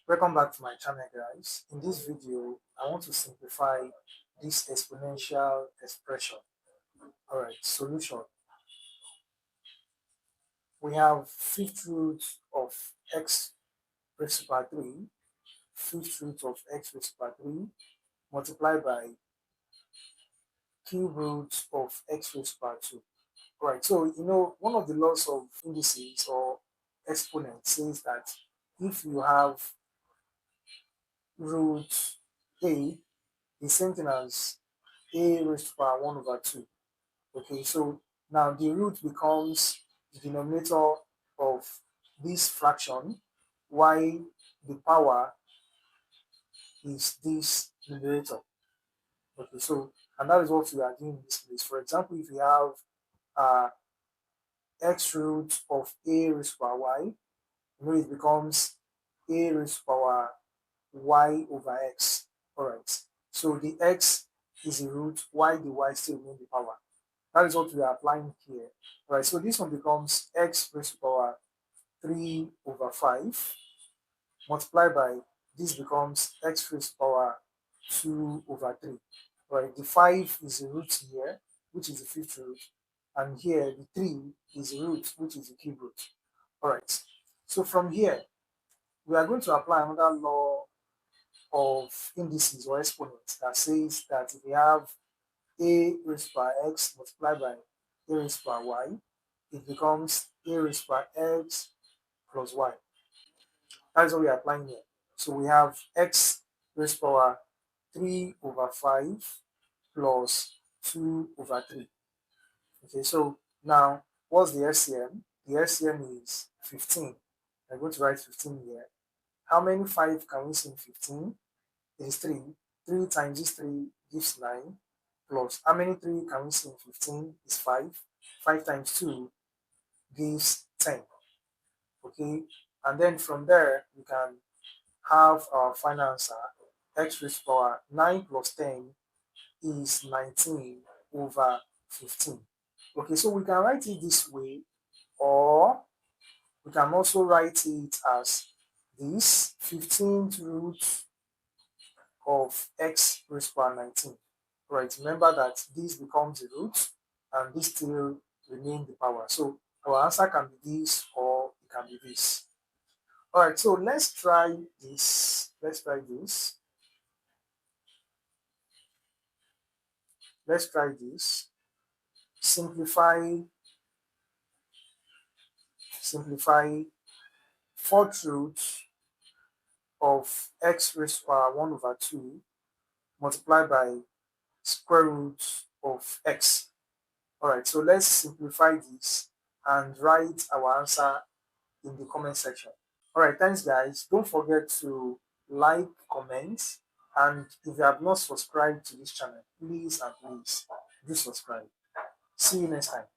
Welcome back to my channel, guys. In this video, I want to simplify this exponential expression. Alright, solution. We have fifth root of x raised to power 3, fifth root of x raised to power 3, multiplied by cube root of x raised to power 2. Alright, so one of the laws of indices or exponents says that if you have root a, the same thing as a raised to power 1 over 2. Okay, so now the root becomes the denominator of this fraction, while the power is this numerator. Okay, so and that is what we are doing in this place. For example, if we have x root of a raised to power y, it becomes a raised to power y over x. Alright, so the x is the root, while the y still remains the power. That is what we are applying here. Right, so this one becomes x raised to power 3 over 5 multiplied by this becomes x raised to power 2 over 3. Right, the 5 is the root here, which is the fifth root, and here the 3 is the root, which is the cube root. Alright, so from here we are going to apply another law of indices or exponents that says that if we have a raised to power x multiplied by a raised to power y, it becomes a raised to power x plus y. That is what we are applying here. So we have x raised to power 3 over 5 plus 2 over 3. Okay, so now what's the LCM? The LCM is 15. I'm going to write 15 here. How many 5 can we see in 15? It is 3. 3 times this 3 gives 9. Plus how many 3 can we see in 15 is 5. 5 times 2 gives 10. Okay, and then from there we can have our final answer. X raised to power 9 plus 10 is 19 over 15. Okay, so we can write it this way, or we can also write it as this 15th root of x raised to power 19. Right, remember that this becomes the root and this still remains the power. So our answer can be this or it can be this. Alright, so let's try this. Let's try this. Let's try this. Simplify fourth root of x raised to power 1 over 2 multiplied by square root of x. Alright, so let's simplify this and write our answer in the comment section. Alright, thanks guys. Don't forget to like, comment, and if you have not subscribed to this channel, please and please do subscribe. See you next time.